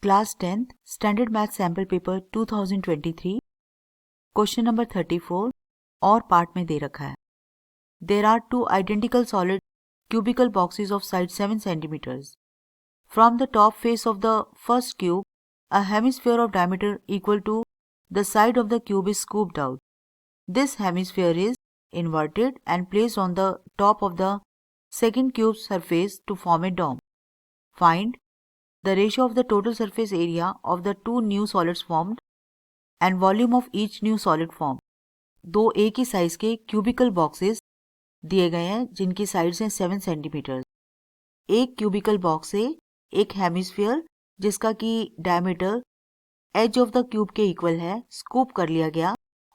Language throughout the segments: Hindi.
Class 10th standard math sample paper 2023 question number 34 और पार्ट में दे रखा है। There are two identical solid cubical boxes of side 7 centimeters. From the top face of the first cube, a hemisphere of diameter equal to the side of the cube is scooped out. This hemisphere is inverted and placed on the top of the second cube's surface to form a dome. Find the ratio of the total surface area of the two new solids formed and volume of each new solid formed. दो एक ही साइज के क्यूबिकल बॉक्सेस दिए गए हैं जिनकी साइड्स हैं 7 सेंटीमीटर। एक क्यूबिकल बॉक्स से एक हेमिस्फीयर जिसका कि diameter as of the cube के इक्वल है स्कूप कर लिया गया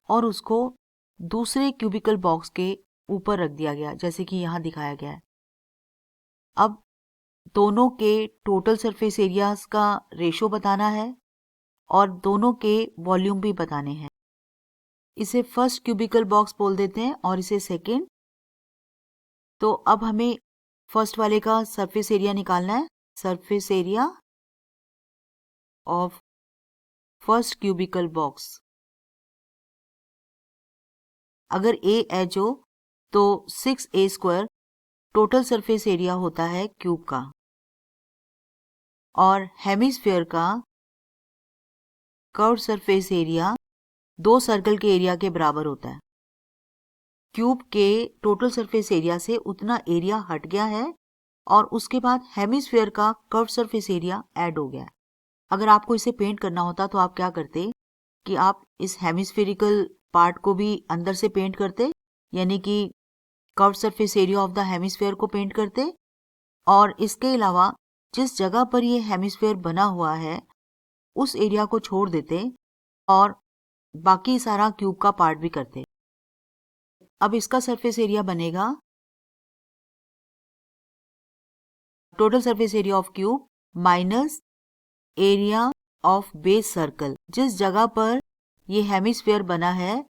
और उसको दूसरे क्यूबिकल बॉक्स के ऊपर रख दिया गया जैसे कि यहाँ दिखाया गया है। अब दोनों के टोटल सरफेस एरियाज का रेशो बताना है और दोनों के वॉल्यूम भी बताने हैं। इसे फर्स्ट क्यूबिकल बॉक्स बोल देते हैं और इसे सेकेंड। तो अब हमें फर्स्ट वाले का सरफेस एरिया निकालना है। Surface area of first cubical box, अगर ए एच हो तो 6a² टोटल सरफेस एरिया होता है क्यूब का और हेमिस्फीयर का कर्व सरफेस एरिया दो सर्कल के एरिया के बराबर होता है। क्यूब के टोटल सरफेस एरिया से उतना एरिया हट गया है और उसके बाद हेमिस्फीयर का कर्व सरफेस एरिया ऐड हो गया है। अगर आपको इसे पेंट करना होता तो आप क्या करते कि आप इस हेमिस्फेरिकल पार्ट को भी अंदर से पेंट करते, यानी कि curve surface area of the hemisphere को पेंट करते और इसके अलावा जिस जगह पर ये हेमिस्फीयर बना हुआ है उस एरिया को छोड़ देते और बाकी सारा क्यूब का पार्ट भी करते। अब इसका सरफेस एरिया बनेगा total surface area of cube minus area of base circle. जिस जगह पर ये हेमिस्फीयर बना है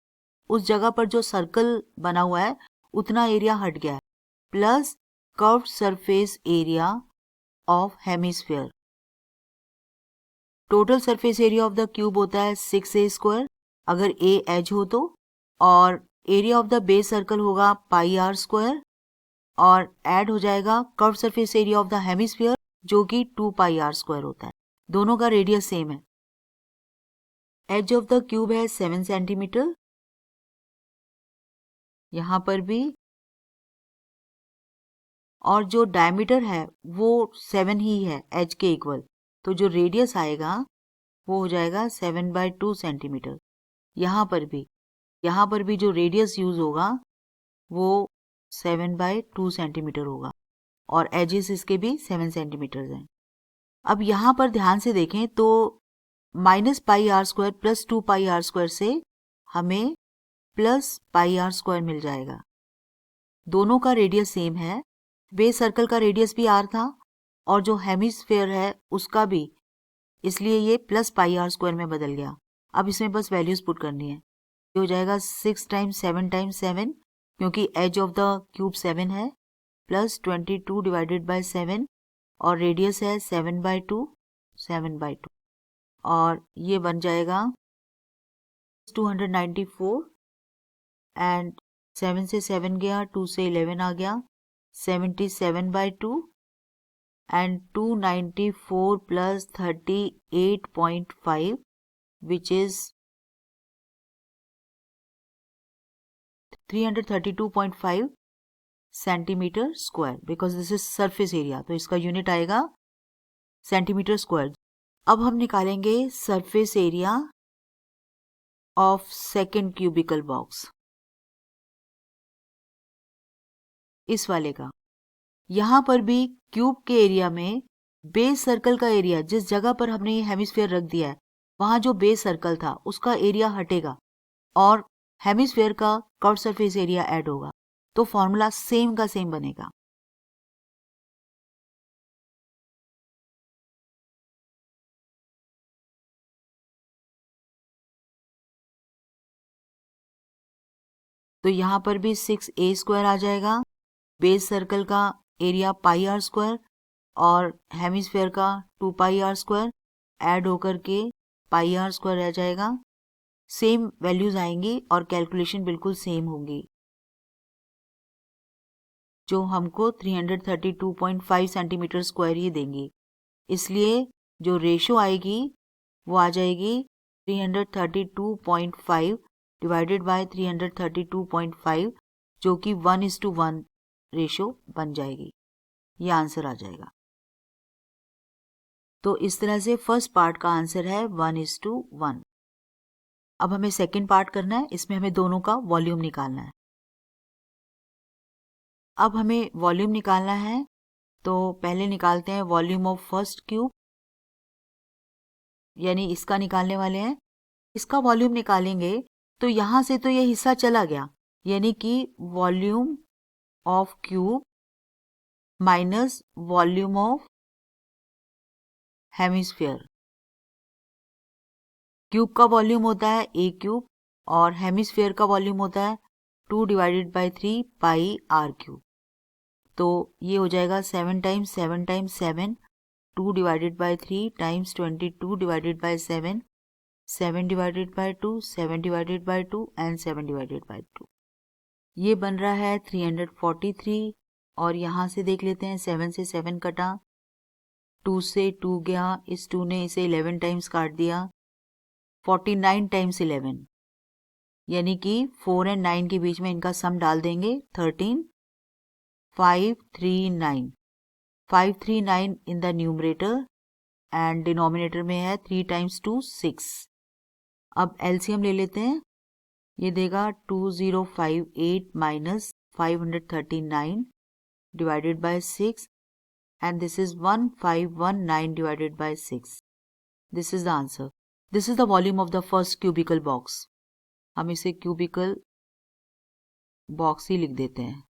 उस जगह पर जो सर्कल बना हुआ है उतना एरिया हट गया है plus curved surface area of hemisphere. Total surface area of the cube होता है 6a² अगर ए एज हो तो, और area of the base circle होगा πr² और ऐड हो जाएगा curve surface area of the hemisphere जो कि 2πr² होता है। दोनों का रेडियस सेम है। एज ऑफ द क्यूब है 7 सेंटीमीटर, यहां पर भी, और जो डायमीटर है वो 7 ही है एज के इक्वल, तो जो रेडियस आएगा वो हो जाएगा 7/2 सेंटीमीटर। यहाँ पर भी जो रेडियस यूज होगा वो 7/2 सेंटीमीटर होगा और एजेस इसके भी 7 सेंटीमीटर हैं। अब यहाँ पर ध्यान से देखें तो -πr² प्लस 2πr² से हमें प्लस πr² मिल जाएगा। दोनों का रेडियस सेम है। बेस सर्कल का रेडियस भी r था और जो हेमिस्फीयर है उसका भी, इसलिए ये प्लस πr² में बदल गया। अब इसमें बस वैल्यूज पुट करनी है। ये हो जाएगा 6 × 7 × 7 क्योंकि एज ऑफ द क्यूब 7 है प्लस 22 डिवाइडेड बाय 7 और रेडियस है 7/2 और ये बन जाएगा 294 एंड 7 से 7 गया, 2 से 11 आ गया, 77/2 and 294 plus 38.5 which is 332.5 centimetre square because this is surface area, तो इसका यूनिट आएगा सेंटीमीटर स्क्वायर। अब हम निकालेंगे surface area of second cubical box, इस वाले का। यहाँ पर भी क्यूब के एरिया में बेस सर्कल का एरिया, जिस जगह पर हमने ये हेमिस्फीयर रख दिया है वहां जो बेस सर्कल था उसका एरिया हटेगा और हेमिस्फीयर का कर्व सरफेस एरिया ऐड होगा, तो फॉर्मूला सेम का सेम बनेगा। तो यहाँ पर भी 6a² आ जाएगा, बेस सर्कल का एरिया πr² और हेमिस्फीयर का 2πr² ऐड होकर के पाई आर स्क्वायर रह जाएगा। सेम वैल्यूज आएंगी और कैलकुलेशन बिल्कुल सेम होगी, जो हमको 332.5 सेंटीमीटर स्क्वायर ही देंगी। इसलिए जो रेशो आएगी वो आ जाएगी 332.5 डिवाइडेड बाय 332.5, जो कि 1:1 रेशो बन जाएगी। ये आंसर आ जाएगा। तो इस तरह से फर्स्ट पार्ट का आंसर है 1:1। अब हमें सेकंड पार्ट करना है, इसमें हमें दोनों का वॉल्यूम निकालना है। अब हमें वॉल्यूम निकालना है, तो पहले निकालते हैं वॉल्यूम ऑफ फर्स्ट क्यूब, यानी इसका निकालने वाले हैं। इसका वॉल्यूम निकालेंगे तो यहां से तो ये हिस्सा चला गया, यानी कि volume of cube minus volume of hemisphere. Cube का वॉल्यूम होता है a क्यूब और हेमिस्फीयर का वॉल्यूम होता है 2 divided by 3 pi r cube. तो ये हो जाएगा 7 times 7 times 7, 2 divided by 3 times 22 divided by 7, 7 divided by 2, 7 divided by 2 and 7 divided by 2। ये बन रहा है 343। और यहाँ से देख लेते हैं, 7 से 7 कटा, 2 से 2 गया, इस 2 ने इसे 11 टाइम्स काट दिया, 49 टाइम्स 11, यानी कि 4 और 9 के बीच में इनका सम डाल देंगे 13, 539। 539 in the numerator and denominator में है 3 टाइम्स 2 6। अब एलसीएम ले लेते हैं, ये देगा 2058 minus 539 divided by 6 and this is 1519 divided by 6. This is the answer. This is the volume of the first cubical box. हम इसे cubical box ही लिख देते हैं।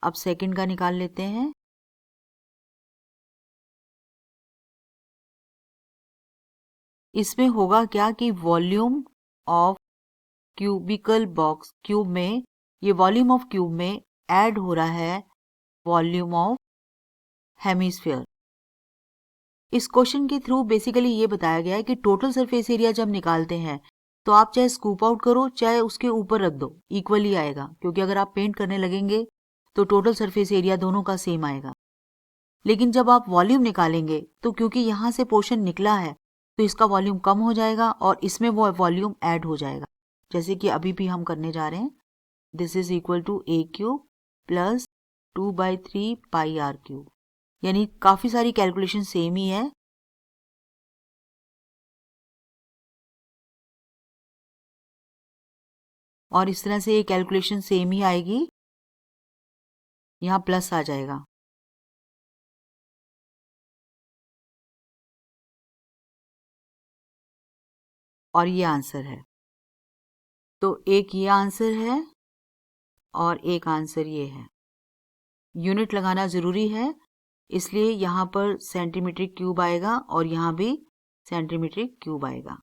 अब सेकंड का निकाल लेते हैं। इसमें होगा क्या कि volume of cubical box cube में, ये वॉल्यूम ऑफ क्यूब में ऐड हो रहा है वॉल्यूम ऑफ हेमिस्फीयर। इस क्वेश्चन के थ्रू बेसिकली ये बताया गया है कि टोटल सरफेस एरिया जब निकालते हैं तो आप चाहे स्कूप आउट करो चाहे उसके ऊपर रख दो, इक्वली आएगा, क्योंकि अगर आप पेंट करने लगेंगे तो टोटल सरफेस एरिया दोनों का सेम आएगा। लेकिन जब आप वॉल्यूम निकालेंगे तो क्योंकि यहाँ से पोर्शन निकला है तो इसका वॉल्यूम कम हो जाएगा और इसमें वो वॉल्यूम ऐड हो जाएगा, जैसे कि अभी भी हम करने जा रहे हैं। This is equal to a cube plus 2/3 pi r cube, यानी काफी सारी कैलकुलेशन सेम ही है। और इस तरह से ये कैलकुलेशन सेम ही आएगी, यहां प्लस आ जाएगा। और ये आंसर है। तो एक ये आंसर है और एक आंसर ये है। यूनिट लगाना जरूरी है, इसलिए यहां पर सेंटीमीटर क्यूब आएगा और यहां भी सेंटीमीटर क्यूब आएगा।